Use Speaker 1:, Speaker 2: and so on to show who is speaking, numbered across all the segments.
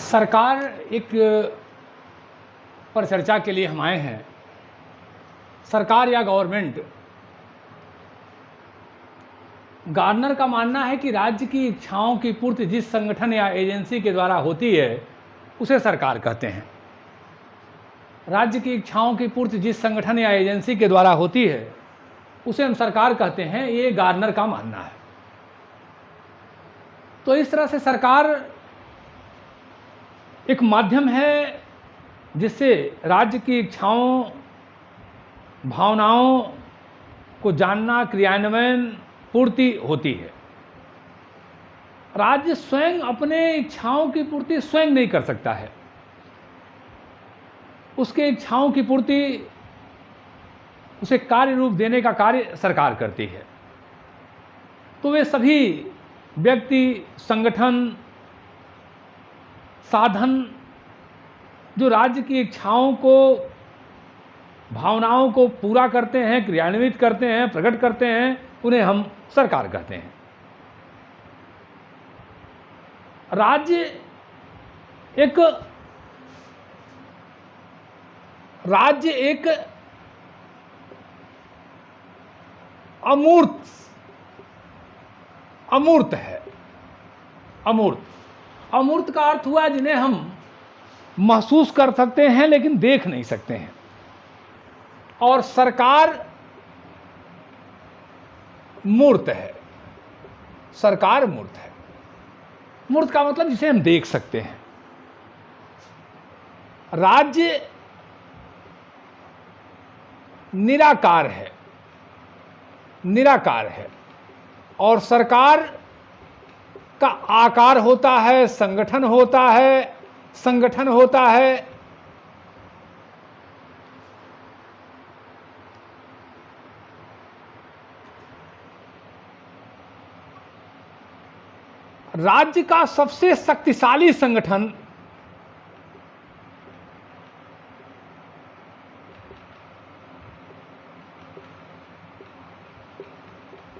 Speaker 1: सरकार एक पर चर्चा के लिए हम आए हैं। सरकार या गवर्नमेंट, गार्नर का मानना है कि राज्य की इच्छाओं की पूर्ति जिस संगठन या एजेंसी के द्वारा होती है उसे सरकार कहते हैं। राज्य की इच्छाओं की पूर्ति जिस संगठन या एजेंसी के द्वारा होती है उसे हम सरकार कहते हैं, ये गार्नर का मानना है। तो इस तरह से सरकार एक माध्यम है जिससे राज्य की इच्छाओं, भावनाओं को जानना, क्रियान्वयन, पूर्ति होती है। राज्य स्वयं अपने इच्छाओं की पूर्ति स्वयं नहीं कर सकता है। उसके इच्छाओं की पूर्ति, उसे कार्य रूप देने का कार्य सरकार करती है। तो वे सभी व्यक्ति, संगठन, साधन जो राज्य की इच्छाओं को, भावनाओं को पूरा करते हैं, क्रियान्वित करते हैं, प्रकट करते हैं, उन्हें हम सरकार कहते हैं। राज्य एक अमूर्त है। अमूर्त का अर्थ हुआ जिन्हें हम महसूस कर सकते हैं लेकिन देख नहीं सकते हैं। और सरकार मूर्त है। सरकार मूर्त है। मूर्त का मतलब जिसे हम देख सकते हैं। राज्य निराकार है और सरकार का आकार होता है, संगठन होता है। राज्य का सबसे शक्तिशाली संगठन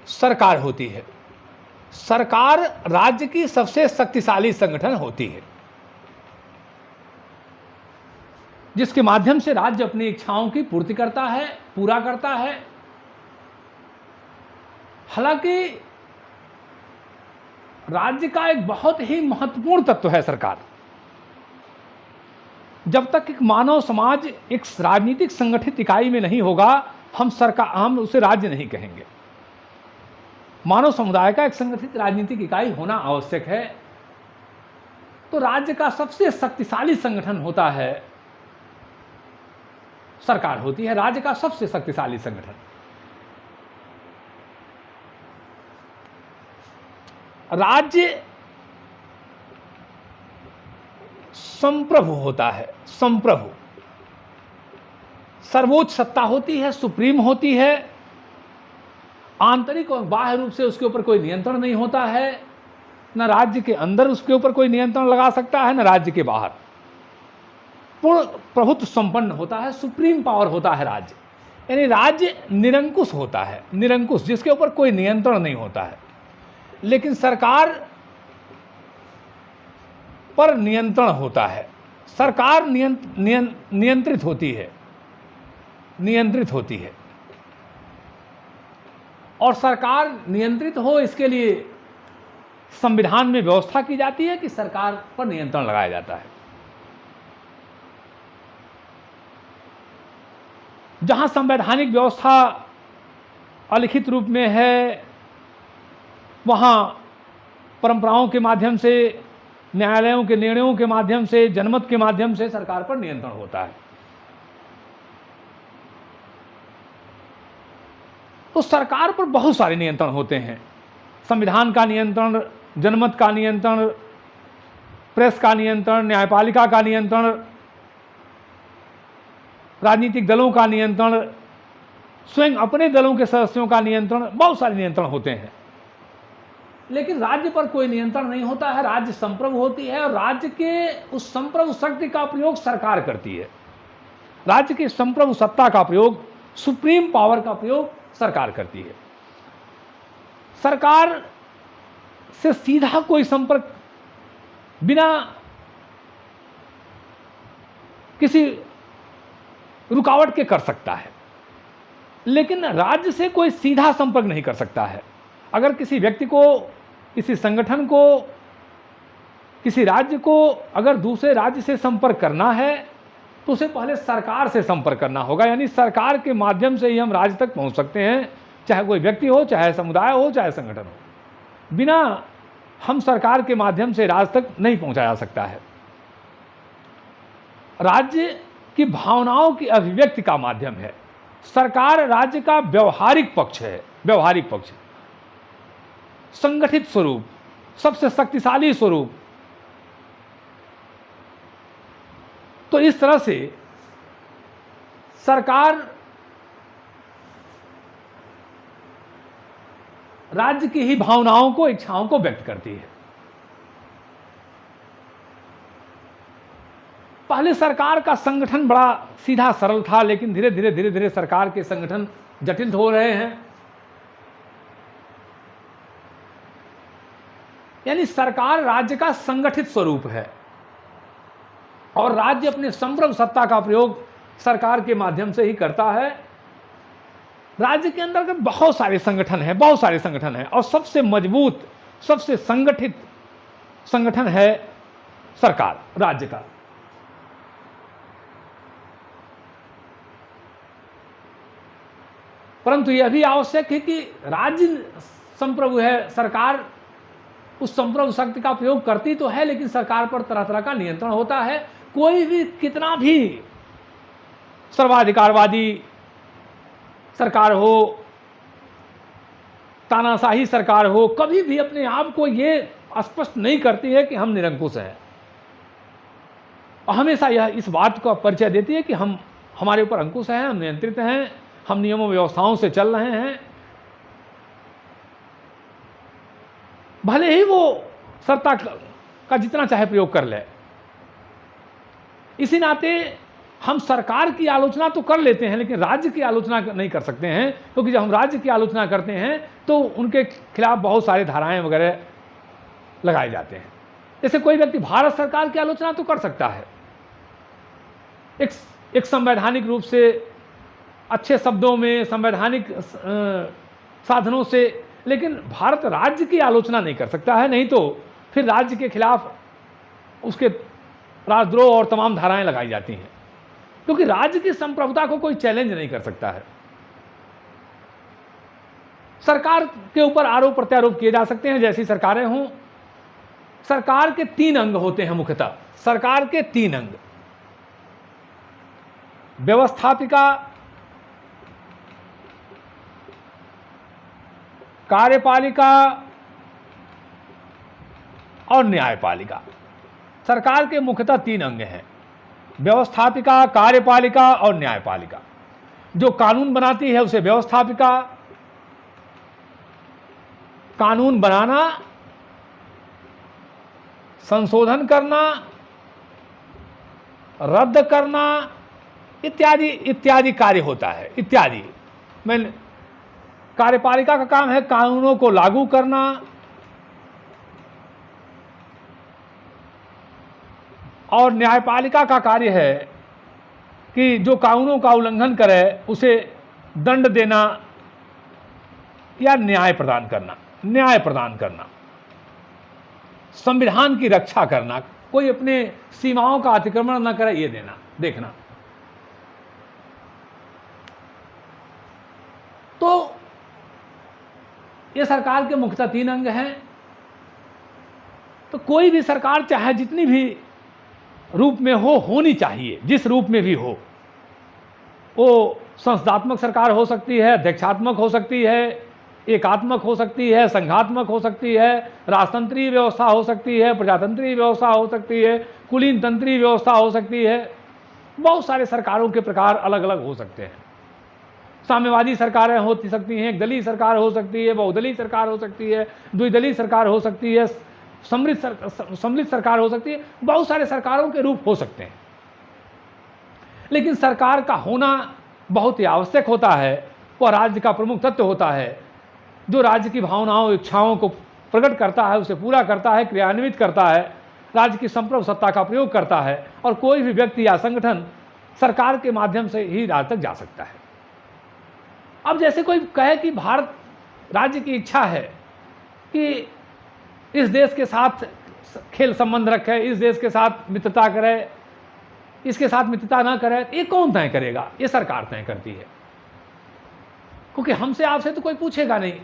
Speaker 1: सरकार होती है। सरकार राज्य की सबसे शक्तिशाली संगठन होती है जिसके माध्यम से राज्य अपनी इच्छाओं की पूर्ति करता है, पूरा करता है। हालांकि राज्य का एक बहुत ही महत्वपूर्ण तत्व है सरकार। जब तक एक मानव समाज एक राजनीतिक संगठित इकाई में नहीं होगा, हम उसे राज्य नहीं कहेंगे। मानव समुदाय का एक संगठित राजनीतिक इकाई होना आवश्यक है। तो राज्य का सबसे शक्तिशाली संगठन होता है, सरकार होती है। राज्य का सबसे शक्तिशाली संगठन। राज्य संप्रभु होता है। संप्रभु सर्वोच्च सत्ता होती है, सुप्रीम होती है। आंतरिक और बाह्य रूप से उसके ऊपर कोई नियंत्रण नहीं होता है। न राज्य के अंदर उसके ऊपर कोई नियंत्रण लगा सकता है, न राज्य के बाहर। पूर्ण प्रभुत्व संपन्न होता है, सुप्रीम पावर होता है राज्य। यानी राज्य निरंकुश होता है, निरंकुश, जिसके ऊपर कोई नियंत्रण नहीं होता है। लेकिन सरकार पर नियंत्रण होता है। सरकार नियंत्रित होती है। और सरकार नियंत्रित हो, इसके लिए संविधान में व्यवस्था की जाती है कि सरकार पर नियंत्रण लगाया जाता है। जहां संवैधानिक व्यवस्था अलिखित रूप में है, वहां परंपराओं के माध्यम से, न्यायालयों के निर्णयों के माध्यम से, जनमत के माध्यम से सरकार पर नियंत्रण होता है। तो सरकार पर बहुत सारे नियंत्रण होते हैं। संविधान का नियंत्रण, जनमत का नियंत्रण, प्रेस का नियंत्रण, न्यायपालिका का नियंत्रण, राजनीतिक दलों का नियंत्रण, स्वयं अपने दलों के सदस्यों का नियंत्रण, बहुत सारे नियंत्रण होते हैं। लेकिन राज्य पर कोई नियंत्रण नहीं होता है। राज्य संप्रभु होती है और राज्य के उस संप्रभु शक्ति का प्रयोग सरकार करती है। राज्य की संप्रभु सत्ता का प्रयोग, सुप्रीम पावर का प्रयोग सरकार करती है। सरकार से सीधा कोई संपर्क बिना किसी रुकावट के कर सकता है, लेकिन राज्य से कोई सीधा संपर्क नहीं कर सकता है। अगर किसी व्यक्ति को, किसी संगठन को, किसी राज्य को अगर दूसरे राज्य से संपर्क करना है तो उसे पहले सरकार से संपर्क करना होगा, यानी सरकार के माध्यम से ही हम राज्य तक पहुंच सकते हैं, चाहे कोई व्यक्ति हो, चाहे समुदाय हो, चाहे संगठन हो। बिना हम सरकार के माध्यम से राज्य तक नहीं पहुंचा जा सकता है। राज्य की भावनाओं की अभिव्यक्ति का माध्यम है, सरकार राज्य का व्यवहारिक पक्ष है, व्यवहारिक पक्ष, संगठित स्वरूप, सबसे शक्तिशाली स्वरूप। तो इस तरह से सरकार राज्य की ही भावनाओं को, इच्छाओं को व्यक्त करती है। पहले सरकार का संगठन बड़ा सीधा सरल था, लेकिन धीरे धीरे सरकार के संगठन जटिल हो रहे हैं। यानी सरकार राज्य का संगठित स्वरूप है और राज्य अपने संप्रभु सत्ता का प्रयोग सरकार के माध्यम से ही करता है। राज्य के अंतर्गत बहुत सारे संगठन हैं और सबसे मजबूत, सबसे संगठित संगठन है सरकार, राज्य का। परंतु यह भी आवश्यक है कि राज्य संप्रभु है, सरकार उस संप्रभु शक्ति का प्रयोग करती तो है, लेकिन सरकार पर तरह तरह का नियंत्रण होता है। कोई भी कितना भी सर्वाधिकारवादी सरकार हो, तानाशाही सरकार हो, कभी भी अपने आप को ये स्पष्ट नहीं करती है कि हम निरंकुश हैं, और हमेशा यह इस बात का परिचय देती है कि हम, हमारे ऊपर अंकुश है, हम नियंत्रित हैं, हम नियमों व्यवस्थाओं से चल रहे हैं। भले ही वो सत्ता का जितना चाहे प्रयोग कर ले। इसी नाते हम सरकार की आलोचना तो कर लेते हैं, लेकिन राज्य की आलोचना नहीं कर सकते हैं, क्योंकि जब हम राज्य की आलोचना करते हैं तो उनके खिलाफ बहुत सारी धाराएं वगैरह लगाए जाते हैं। जैसे कोई व्यक्ति भारत सरकार की आलोचना तो कर सकता है एक संवैधानिक रूप से, अच्छे शब्दों में, संवैधानिक साधनों से, लेकिन भारत राज्य की आलोचना नहीं कर सकता है। नहीं तो फिर राज्य के खिलाफ उसके राजद्रोह और तमाम धाराएं लगाई जाती हैं, क्योंकि राज्य की संप्रभुता को कोई चैलेंज नहीं कर सकता है। सरकार के ऊपर आरोप प्रत्यारोप किए जा सकते हैं, जैसी सरकारें हों। सरकार के 3 अंग होते हैं मुख्यतः, सरकार के 3 अंग: व्यवस्थापिका, कार्यपालिका और न्यायपालिका। सरकार के मुख्यतः 3 अंग हैं: व्यवस्थापिका, कार्यपालिका और न्यायपालिका। जो कानून बनाती है उसे व्यवस्थापिका, कानून बनाना, संशोधन करना, रद्द करना इत्यादि इत्यादि कार्य होता है। इत्यादि मैंने, कार्यपालिका का काम है कानूनों को लागू करना, और न्यायपालिका का कार्य है कि जो कानूनों का उल्लंघन करे उसे दंड देना या न्याय प्रदान करना, संविधान की रक्षा करना, कोई अपने सीमाओं का अतिक्रमण न करे ये देखना। तो ये सरकार के मुख्यतः 3 अंग हैं। तो कोई भी सरकार चाहे जितनी भी रूप में हो, होनी चाहिए, जिस रूप में भी हो, वो संस्थात्मक सरकार हो सकती है, अध्यक्षात्मक हो सकती है, एकात्मक हो सकती है, संघात्मक हो सकती है, राजतंत्रीय व्यवस्था हो सकती है, प्रजातंत्रीय व्यवस्था हो सकती है, कुलीन तंत्रीय व्यवस्था हो सकती है। बहुत सारे सरकारों के प्रकार अलग अलग हो सकते हैं। साम्यवादी सरकारें हो सकती हैं, एकदलीय सरकार हो सकती है, बहुदलीय सरकार हो सकती है, द्विदलीय सरकार हो सकती है, सम्मिलित सरकार हो सकती है। बहुत सारे सरकारों के रूप हो सकते हैं, लेकिन सरकार का होना बहुत ही आवश्यक होता है। वह राज्य का प्रमुख तत्व होता है, जो राज्य की भावनाओं, इच्छाओं को प्रकट करता है, उसे पूरा करता है, क्रियान्वित करता है। राज्य की संप्रभु सत्ता का प्रयोग करता है और कोई भी व्यक्ति या संगठन सरकार के माध्यम से ही राज्य तक जा सकता है। अब जैसे कोई कहे कि भारत राज्य की इच्छा है कि इस देश के साथ खेल संबंध रखे, इस देश के साथ मित्रता करे, इसके साथ मित्रता ना करे, ये कौन तय करेगा? ये सरकार तय करती है, क्योंकि हमसे आपसे तो कोई पूछेगा नहीं।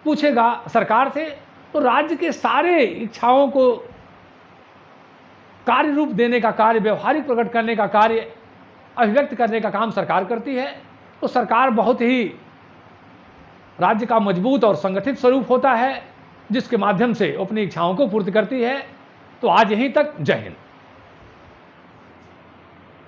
Speaker 1: पूछेगा सरकार से तो राज्य के सारे इच्छाओं को कार्य रूप देने का कार्य, व्यवहारिक प्रकट करने का कार्य, अभिव्यक्त करने का काम सरकार करती है। तो सरकार बहुत ही राज्य का मजबूत और संगठित स्वरूप होता है, जिसके माध्यम से अपनी इच्छाओं को पूर्ति करती है। तो आज यहीं तक। जय हिंद।